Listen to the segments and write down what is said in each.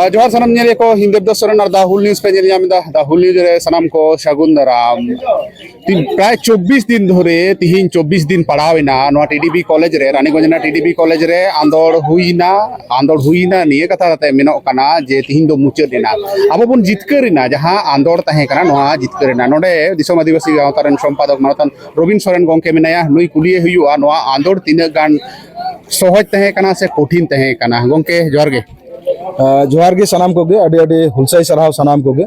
जोहार सनम नेले को हिंदेव सोरेन और द हुल न्यूज पे नेल नाम द हुल न्यूज रे सनम को शगुन दाराम प्राय 24 दिन धरे तिहिन 24 दिन पढ़ावेना नोआ टीडीबी कॉलेज रे रानीगंजना टीडीबी कॉलेज रे आंदोड़ हुईना निये कथा कते मेनो कना जे तिहिन दो मुचादेना अब बन जितकरिना जहां आंदोड़ तहे कना नोआ जितकरिना नोडे दिसोम आदिवासी गावता रेन संपादक मानतन रबिन सोरेन गोंके मेनाया नुई कुलिये हुयुआ नोआ आंदोड़ तिना गान सहज तहे कना से कठिन तहे कना गोंके जोहार गे जोहार गे सनाम को गे अडी अडी हुलसाई सराव सनाम को गे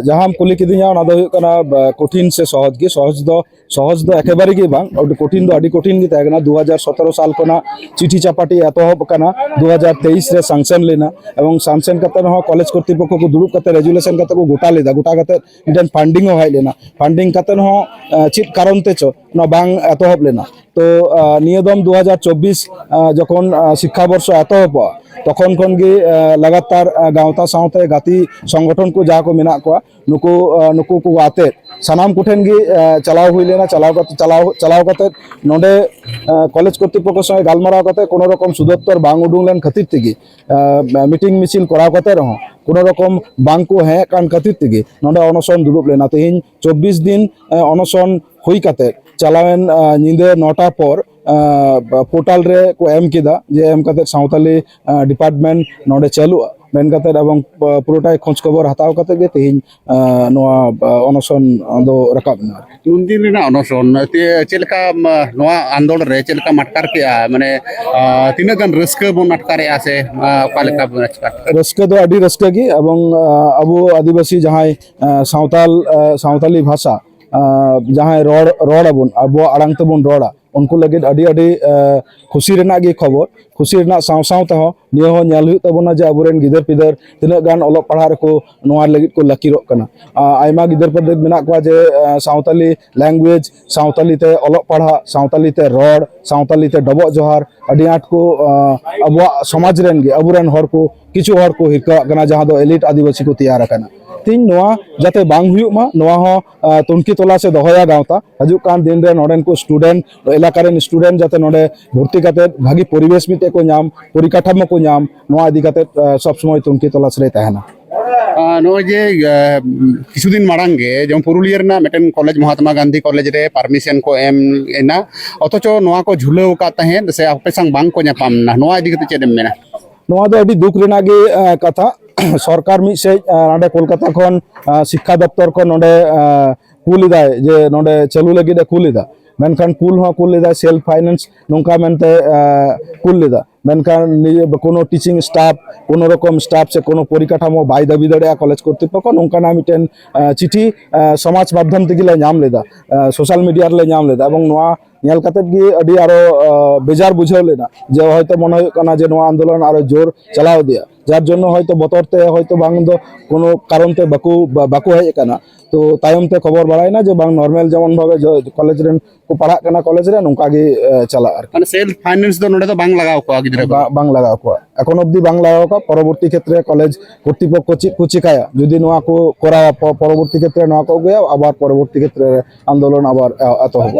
जहां हम कुली किदिया ओना दो कना कठिन से सहज दो एकेबारे गे बांग और कठिन दो अडी कठिन गे तागना 2017 साल कोना चिठी चापाटी एतहब कना 2023 रे सैंक्शन लेना एवं सैंक्शन कते हो कॉलेज कर्तृपक्ष को दुरुब कते रेजुलेशन कते को गोटा लेदा गोटा कते इडन फंडिंग हो हाई लेना फंडिंग कते हो चित कारण ते चो ना बांग एतहब लेना तो नियदम 2024 जखन शिक्षा वर्ष एतहब तखन खन गे लगातार गावता सावते गाती संगठन को जहाँ को मेना को नुकु को आते सानाम कुठेन गे चलाव हुई लेना चलाव कते नोडे कॉलेज कर्तृपक्ष संगे गालमाराव कते कोनो रकम सुदत्तर बांग उडुंग लेन खातिर तेगी मीटिंग मिছিল कराव कते रहो कोनो रकम बांग को है कान खातिर तेगी नोडे अनशन दुरुब लेना तेहिन 24 दिन अनशन हुई कते चलावेन निंदे 9टा पर पोर्टल रे को एम किदा जे एम कते सावताली डिपार्टमेंट नोडे चालू मेन कते एवं पुरोटाई खोज खबर हताव कते गे तेहिन नोआ अनशन दो रकाब ना उन दिन ना अनशन ते चेलका नोआ आंदोलन रे चेलका मटकार के माने तिना गन रस्क बन मटकारे आसे पालका रस्क दो अडी रस्क गी एवं अबो आदिवासी जहां सावताली भाषा जहां रोड अबन अब आड़ांग तबन रोड़ा उनको लगे अडी अडी खुशी रेना गे खबर खुशी रेना साव साव तहो नियो हो न्याल हुई तबना जे अबोरेन गिदर पिदर तिना गान ओलग पढ़ा रे को नोआ लगित को लकीरो कना आयमा गिदर पिदर मेना को जे सावताली लैंग्वेज सावताली ते ओलग पढ़ा सावताली ते रोड सावताली ते डबो जोहार अडी आट को अब समाज रेन गे अबोरेन हर को किछु हर को हिका कना जहां दो एलिट आदिवासी को तैयार कना तीन नोआ जाते बांग हुयुक मा नोआ हो तुनकी तोला से दोहया गावता हजु कान दिन रे नोडेन को स्टूडेंट इलाका रेन स्टूडेंट जाते नोडे भर्ती काते भागी परिवेश मिते को नाम परिकाठामो को नाम नोआ इदी काते सब समय तुनकी तोला से तहना नो जे किछुदिन मारांगे जम पुरुलिया रेना मेटन कॉलेज महात्मा गांधी कॉलेज रे परमिशन को एम एना अथचो नोआ को झुलाव का तहे से आपे संग बांग को न्यापाम ना नोआ इदी काते चेदम मेना नोआ दो अडी दुख रेना गे कथा सरकार मिद से नाडे कोलकाता खन शिक्षा दफ्तर को नोडे कुलिदा जे नोडे चालू लगी दे कुलिदा मेनखान कुल हो कुलिदा सेल्फ फाइनेंस नोंका मेनते कुलिदा मेनखान कोनो टीचिंग स्टाफ कोनो रकम स्टाफ से कोनो परिकाठामो बाय दाबी दड़े कॉलेज कर्तृपक्ष नोंकाना मिटेन चिठी समाज माध्यम तेगिले नाम लेदा सोशल मीडिया ले नाम लेदा एवं नोआ नेल कते गे अडी आरो बेजार बुझाव लेना जे होयतो मन होय कना जे नोआ आंदोलन आरो जोर चलाव दिया जार जन्नो होयतो बतरते होयतो बांग दो कोनो कारण ते बाको हेज कना तो तायम ते खबर बाड़ायना जे बांग नॉर्मल जेमन भावे जो कॉलेज रेन को पढ़ा कना कॉलेज रे नोंका गे चला माने सेल्फ फाइनेंस दो नोडे तो बांग लगाव को गिदरे बांग लगाव को এখন অবধি বাংলা হোক পরবর্তী ক্ষেত্রে কলেজ কর্তৃপক্ষ কুচিকায়া যদি নোয়া কো করা পরবর্তী ক্ষেত্রে নোয়া কো গয়া আবার পরবর্তী ক্ষেত্রে আন্দোলন আবার এত হবে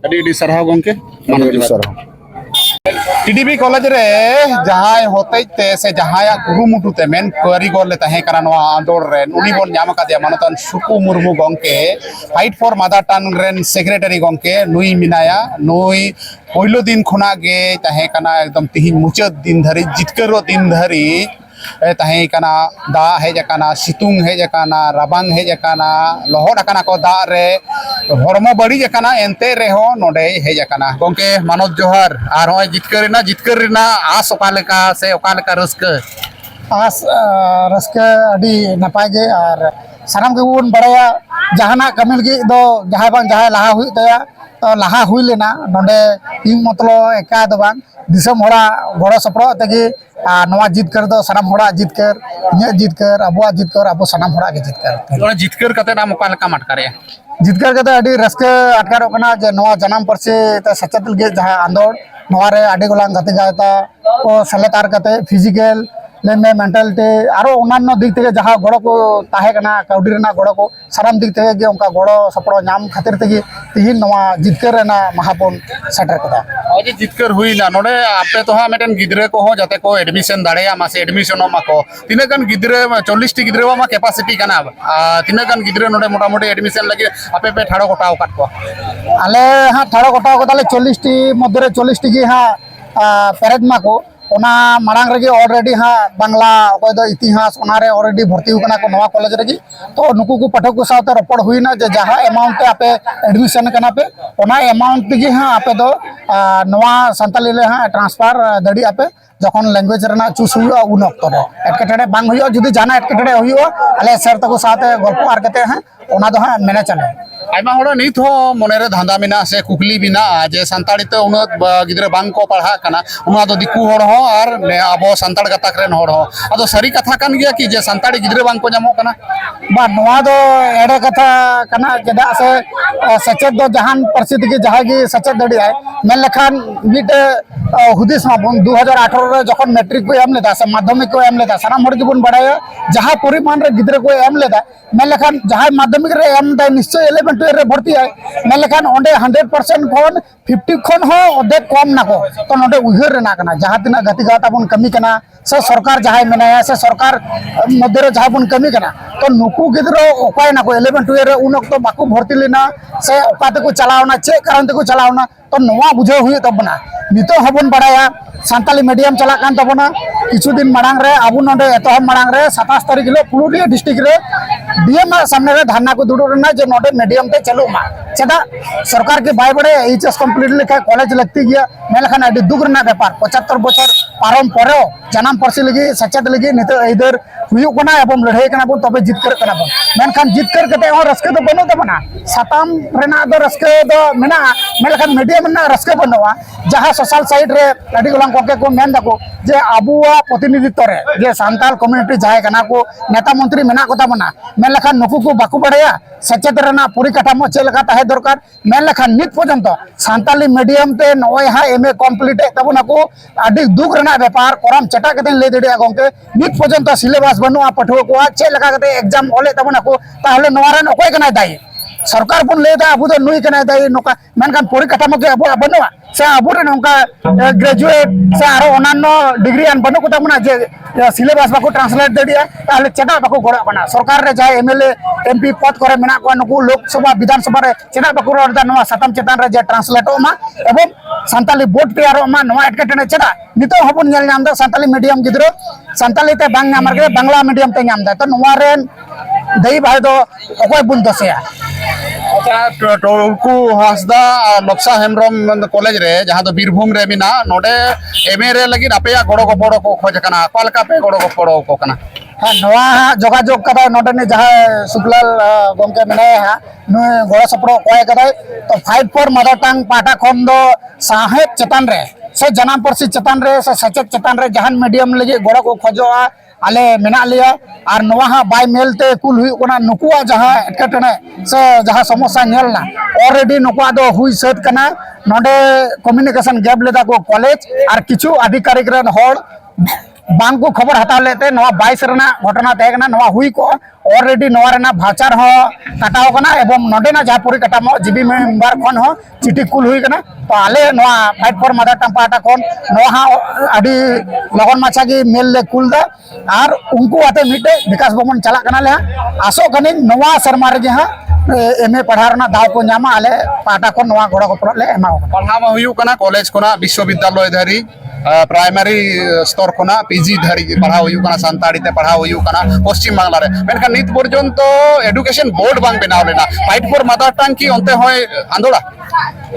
अडी अडी सरहाव गंके मानव सरहाव टीडीबी कॉलेज रे जहां होते ते से जहां कुरुमुटु ते मेन कारीगर ले तहे करा नोआ आंदोलन रे उनी बोन नाम का दिया मानतन सुकु मुर्मू गंके फाइट फॉर मदर टंग रेन सेक्रेटरी गंके नुई मिनाया नुई पहिलो दिन खुना गे तहे कना एकदम तिहिन मुचाद दिन धरी जितकरो दिन धरी तहे कना दा हेज कना सितुंग हेज कना राबांग हेज कना लहर कना को दा रे हरमो बड़ी कना एनते रे हो नोडे हेज कना गंके मानव जोहार आर होय जितकरिना आस ओकालेका से ओकालेका रस्क आस रस्क अडी नपाय गे और सानाम के बन बड़ाया जहाना कमिल गे दो जहां बांग जहां लहा हुई तया तो लहा हुई लेना नोडे इन मतलब एका दो बांग दिसम होड़ा गड़ो सपड़ो तेगे नवा जितकर दो सानाम होड़ा जितकर इन्या जितकर अबुआ जितकर अबो सानाम होड़ा के जितकर ओना जितकर कते नाम ओका लका मटकारे जितकर कते अडी रस्क अटकारो कना जे नवा जन्म परसे त सचतल गे जहां आंदोलन नवा रे आडी गोलां गति गाता को सेलेतार कते फिजिकल लेमे मेंटालिटी आरो अन्य दिक থেকে जहाँ गड़ो को ताहे कना काउडी रेना गड़ो को साराम दिक থেকে गे उनका गड़ो सपड़ो नाम खातिर तेगी तिहिन नवा जितकर रेना महापन सेटर कदा आज जितकर हुई ना नोडे आपे तो हाँ मेटन गिद्रे को हो जाते को एडमिशन दाड़े मासे एडमिशन माको तीना गन गिद्रे 40 टी गिद्रे मा कैपेसिटी कना तीना गन गिद्रे नोडे मोटा मोटी एडमिशन लगे आपे पे ठाड़ो गोटाव काट को आले हाँ ठाड़ो गोटाव कदाले 40 टी मध्य 40 टी गी हाँ पेरेड माको ओना मांग रगे ऑलरेडी हाँ बांग्ला अकय दो इतिहास ओनारे ऑलरेडी भर्ती होना को नवा कॉलेज रगी तो नुकु को पाठक को साथ रपड़ हुईना जे जहाँ अमाउंट पे आपे एडमिशन करना पे ओना अमाउंट गी हाँ आपे दो नवा संताली ले हाँ ट्रांसफर दड़ी आपे जखन लैंग्वेज रेना चूस हुआ उन अक्तो रे एटकेटड़े बांग हुआ जुदी जाना एटकेटड़े हुआ अले सर तको साथ गल्प आर कते हैं ओना दो हाँ मेने चले आइमा होड़ा नित हो मोनेरे धांधा मिना से कुकली बिना जे संताड़ी ते उन गिद्रे बांग को पढ़ा कना उना दो दिकु होड़ हो और ने अबो संताड़ गताक रेन होड़ हो अदो सरी कथा कन गया कि जे संताड़ी गिद्रे बांग को जामो कना बा नवा दो एडे कथा कना चेदा से सचेत दो जहान परिस्थिति की जहाँ की सचेत दड़ी है मेन लखान मिट हुदिस माबुन 2018 रे जखन मैट्रिक को एम लेदा से माध्यमिक को एम लेदा सारा मोड़ जीवन बढ़ाया जहाँ परिमाण रे गिद्रे को एम लेदा मेन लखान जहाँ माध्यमिक रे एम दा निश्चय 11 12 रे भर्ती है मेन लखान ओंडे 100% खन 50 खन हो ओदे कम ना को तो नोडे उहर रे ना कना जहाँ तिना गति गाता बन कमी कना से सरकार जहाँ मेनाया से सरकार मध्य रे जहाँ बन कमी कना तो नुकु गिद्रो ओकाय ना को 11 12 रे उन वक्त बाकू भर्ती लेना से ओकाते को चलावना चे कारण ते को चलावना तो नवा बुझे हुई तबना नितो हबन बढ़ाया सानताली मीडियम चला कान तबना किछु दिन मांग रे आबु नोडे एतहब मांग रे 27 तारीख हिलो पुरुलिया डिस्ट्रिक्ट रे डीएम सामने रे धरना को दुडु रेना जे नोडे मीडियम ते चलु मा चेदा सरकार के बाय बड़े एचएस कंप्लीट लेखा कॉलेज लगती गया मेलखान अडी दुग रेना व्यापार 75 बछर पारम परो जनाम परसी लगी सचेत लगी नितो इधर हुयु कना एवं लड़ाई कना बन तबे जितकर कना बन मेनखान जितकर कते हो रस्के तो बनो तबना साताम रेना दो रस्के दो मेना मेलखान मीडियम ना रस्के बनवा जहां सोशल साइड रे अडी गोलां को मेन दको जे आबुआ प्रतिनिधित्व रे जे सांताल कम्युनिटी जाय कना को नेता मंत्री मेना को तबना मेन लखान नुकु को बाकु बड़ाया सचेत रेना परिकाठामो चे लगा ताहे दरकार मेन लखान नित पर्यंत सांताली मीडियम ते नय हा एमए कंप्लीट तबना को अडी दुग रेना व्यापार कोराम चटा कते ले देडिया गंके नित पर्यंत सिलेबस बनुआ पठुआ को चे लगा कते एग्जाम ओले तबना को ताहले नवारन ओकय कना दाई सरकार बन लेदा अबु दो नुई कना दाई नोका मेनखान परिकाठामो के अबु बनुआ से अबु रे नोका ग्रेजुएट से आरो अनान्य डिग्री अन बनु को तबना जे सिलेबस बाको ट्रांसलेट देडिया ताहले चटा बाको गड़ा बना सरकार रे जाय एमएलए एमपी पद करे मेना को नुकु लोकसभा विधानसभा रे चटा बाको रोडा नवा सतम चेतान रे जे ट्रांसलेट मा एवं संताली बोर्ड तैयार मा नवा एटकेटने चटा नितो हबन नेल नाम दा संताली मीडियम गिद्रो संताली ते बांग नाम रे बांग्ला मीडियम ते नाम दा तो नवा रेन दई भाई दो ओकय बुन दसेया अच्छा टोलकू हासदा लपसा हेमरम कॉलेज रे जहाँ तो बीरभूम रे मिना नोडे एमए रे लगी आपे गड़ो गपड़ो को खोज कना अकालका पे गड़ो गपड़ो को कना हाँ नवा जोगाजोग कदा नोडे ने जहाँ सुकलाल गमके मेनाया हा नुय गड़ो सपड़ो कोय कदा तो फाइट फॉर मदर टंग पाटा खन दो साहेब चेतन रे से जनाम परसी चेतन रे से सचेत चेतन रे जहान मीडियम लगी गड़ो को खोजोआ आले मेना लिया और नवा हा बाय मेलते कुल हुई कोना नुकुआ जहाँ एटकेटने से जहाँ समस्या नेलना ऑलरेडी नुकुआ दो हुई सत कना नोडे कम्युनिकेशन गैप लेदा को कॉलेज और किछु अधिकारिक रन होड़ बांग को खबर हता लेते नवा 22 रेना घटना तहकना नवा हुई को ऑलरेडी नवा रेना भाचार हो कटाव कना एवं नोडे ना जहाँ पूरी कटामो जीबी मेंबर खन हो चिठी कुल हुई कना तो आले नवा फाइट फॉर मदर टंग पाटा कोन नवा हा अडी लगन माछा की मेल ले कुल दा और उनको आते मिटे विकास भवन चला कना ले आसो कनी नवा शर्मा रे हा एमए पढ़ारना दाव को नामा आले पाटा को नवा गड़ो गपड़ो ले एमा पढ़ावा हुयु कना कॉलेज कोना विश्वविद्यालय धरी प्राइमरी स्तर कोना पीजी धरी पढ़ा हुयु कना संताड़ी ते पढ़ा हुयु कना पश्चिम बांग्ला रे मेनखान नित पर्यंत एडुकेशन बोर्ड बांग बनाव लेना फाइट फॉर मदर टंग की अंते होय आंदोला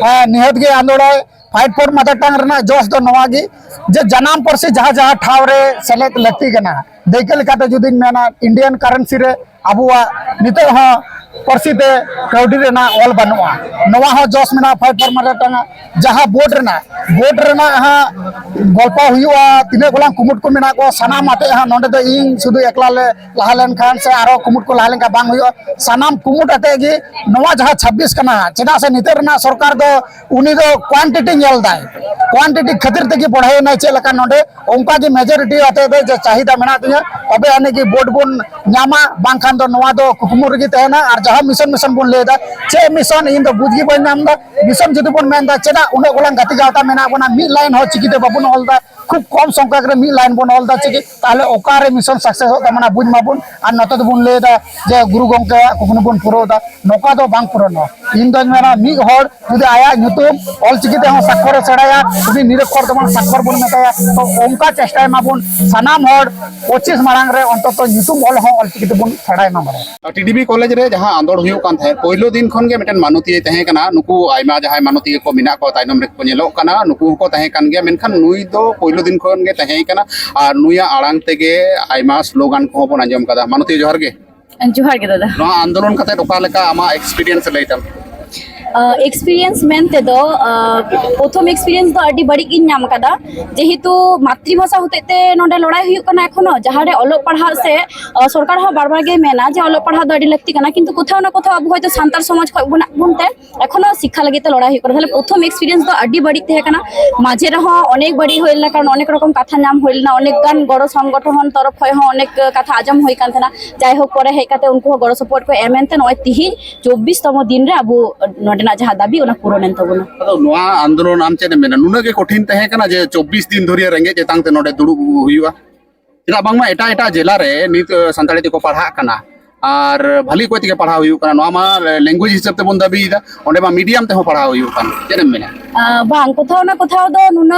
हाँ निहत गे आंदोला फाइट फॉर मदर टंग रेना जोश दो नवा गी जे जनाम परसी जहाँ जहाँ ठाव रे सेलेक्ट लगती कना देखे लेकाते जुदी मेना इंडियन करेंसी रे अबुआ नितो हाँ परसी ते काउडी रेना ऑल बनुआ नवा हो जोश मेना फाइट फॉर मदर टंग जहाँ बोर्ड रेना हाँ गल्प हुआ तीने गोलां कुमुट को मेना को सनाम आते हाँ नोडे दो इन सुदु एकला ले लहालेन खान से आरो कुमुट को लहालेन का बांग हुआ सनाम कुमुट आते गी नवा जहाँ 26 कना चेदा से निते रेना सरकार दो उनी दो क्वांटिटी नेल दाय क्वांटिटी खातिर तक पढ़ाई ना चेक लका नोडे उनका की मेजोरिटी आते दे जो चाहिदा मेना तुया अबे आने की बोर्ड बुन न्यामा बांखान दो नवा दो कुकुमुर की तहना और जहां मिशन मिशन बुन लेदा चे मिशन इन दो बुझगी बन नाम दा मिशन जुदी बुन मेन दा चेदा उन्हें गोलां गति गाता मेना बना मी लाइन हो चिकिते बाबुन हॉल दा खूब कम संख्या करे मी लाइन बन हॉल दा चिकी ताले ओकारे मिशन सक्सेस होता मना बुझ माबुन और नतो दो बुन लेदा जे गुरु गंके कुकुनु बुन पुरो दा नोका दो बांग पुरो नो इन दो मेना मी हॉल जुदी आया नुतुम ऑल चिकिते हो सक्कर सड़ाया जुदी निरक्षर तो मन सक्कर बुन मेताया तो उनका चेष्टा माबुन सनाम हॉल 25 मांग रे अंतत नुतुम ऑल हो ऑल चिकिते बुन सड़ाय मा मारे टीडीबी कॉलेज रे जहां आंदोड़ हुयो कान थे पहिलो दिन खन गे मिटन मानुती तहे कना नुकु आइमा जहां मानुती को मिना को ताइनम रे को नेलो कना नुकु को तहे कान गे मेनखान नुई दो पहिलो दिन खन गे तहे कना और नुया आड़ांग तेगे आइमा स्लोगान को बन आंजम कदा मानुती जोहर गे दादा नो आंदोलन कते ओका लेका आमा एक्सपीरियंस लैतम एक्सपीरियंस मेनते दो प्रथम एक्सपीरियंस दो अडी बड़ी गिन नाम कदा जेहेतु मातृभाषा होतेते नोडे लड़ाई हुयुक कना एखोनो जहारे अलो पढ़ा से सरकार हो बार बार गे मेना जे अलो पढ़ा दो अडी लगती कना किंतु कोथाओ ना कोथाओ अब होयतो सांतार समाज को बुनते एखोनो शिक्षा लगी ते लड़ाई हुयुक कना ताहले प्रथम एक्सपीरियंस दो अडी बड़ी तहे कना माझे रहो अनेक बड़ी होइलना कारण अनेक रकम कथा नाम होइलना अनेक गान गड़ो संगठन तरफ होय हो अनेक कथा आजम होय कान थना जाय हो परे हे काते उनको गड़ो सपोर्ट को एमएनते नय तिहि 24 तम दिन रे अब नोडेना जहां दाबी उना पूरण तबना अदो नोआ आंदोलन आम चेने मेना नुना के कठिन तहे कना जे 24 दिन धरिया रेंगे चेतांग ते नोडे दुड़ुब हुयुआ चेदा बांगमा एटा एटा जिला रे नित संताली ते को पढ़ा कना और भली कोई ते पढ़ा हुयुक कना नोआ मा लैंग्वेज हिसाब ते बन दाबी दा ओंडे मा मीडियम ते हो पढ़ा हुयुक कना चेने मेना बांग कोथाओ ना कोथाओ दो नुना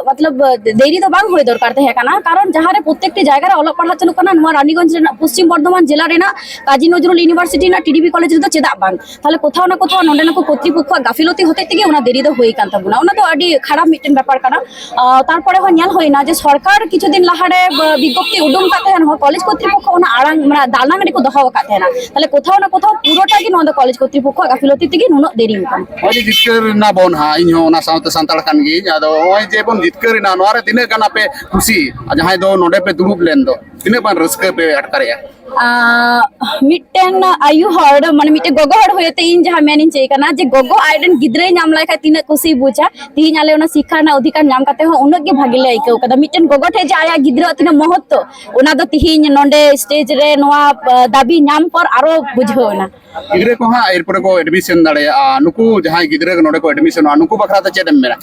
मतलब देरी तो बांग होय दरकार तहे कना कारण जहारे प्रत्येकटी जायगा रे अलो पढ़ा चलु कना नुआ रानीगंज रे पश्चिम बर्धमान जिला रे ना काजी नजरुल यूनिवर्सिटी ना टीडीबी कॉलेज रे तो चेदा बांग ताले कोथाओ ना कोथाओ नोंडे ना को कর্তৃপক্ষ गाफिलती होते तेगे उना देरी दो होई कान तबुना उना तो अडी खराब मिटन ব্যাপার कना तारपरे हो न्याल होय ना जे सरकार किछु दिन लाहारे विज्ञप्ति उडुम काते हन कॉलेज কর্তৃপক্ষ उना आड़ांग माने दालांग रे को दहो काते ना ताले कोथाओ ना कोथाओ पुरोटा कि नोंडे कॉलेज কর্তৃপক্ষ गाफिलती तेगे नुनो देरी कान ओजे जितकर ना बोन हा इनो ना साउते संताल कान गी आदो ओय जे बोन जितकर ना नोआरे तिने गाना पे खुशी जहां दो नोडे पे दुरुब लेन दो तिने बान रस्के पे अटकारेया मिट्टन आयु हर माने मिट्टे गोगो हर होयते इन जहां मेनिन चेय कना जे गोगो आइडेन गिद्रे नाम लाय खा तिने खुशी बुझा तीन आले ओना शिक्षा ना अधिकार नाम काते हो उनक गे भागी ले आइको कदा मिट्टन गोगो ठे जे आया गिद्रे तिने महत्व ओना दो तिहिन नोंडे स्टेज रे नोआ दाबी नाम पर आरो बुझोना गिद्रे को हा एरपर को एडमिशन दाड़े नुकु जहां गिद्रे को नोडे को एडमिशन नुकु बखरा ते चेदम मेरा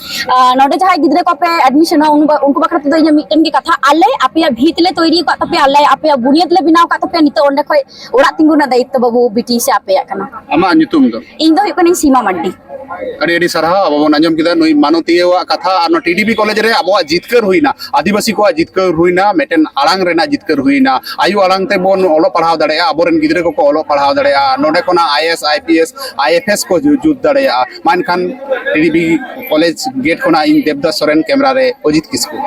नोडे जहां गिद्रे को पे एडमिशन उनको बखरा ते दो मिट्टन की कथा आले आपया भीतले तैरी का तपे आले आपया बुनियाद ले बिनाव का तपे नितो ओंडे खय ओड़ा तिंगुना दायित्व बाबू बीटी से आपया कना आमा नितुम दो इन दो हुकनी सीमा मड्डी अरे अरे सरहा अब बन आंजम किदा नुई मानवतीय कथा और टीडीबी कॉलेज रे अब जितकर हुईना आदिवासी को जितकर हुईना मेटेन आड़ांग रेना जितकर हुईना आयु आड़ांग ते बोन ओलो पढ़ाव दड़ेया अबोरेन गिद्रे को ओलो पढ़ाव दड़ेया नोडे कोना आईएएस आईपीएस आईएफएस को जुद दड़ेया मानखान टीडीबी कॉलेज गेट कोना इन देवदास सोरेन कैमरा रे अजित किस्कू।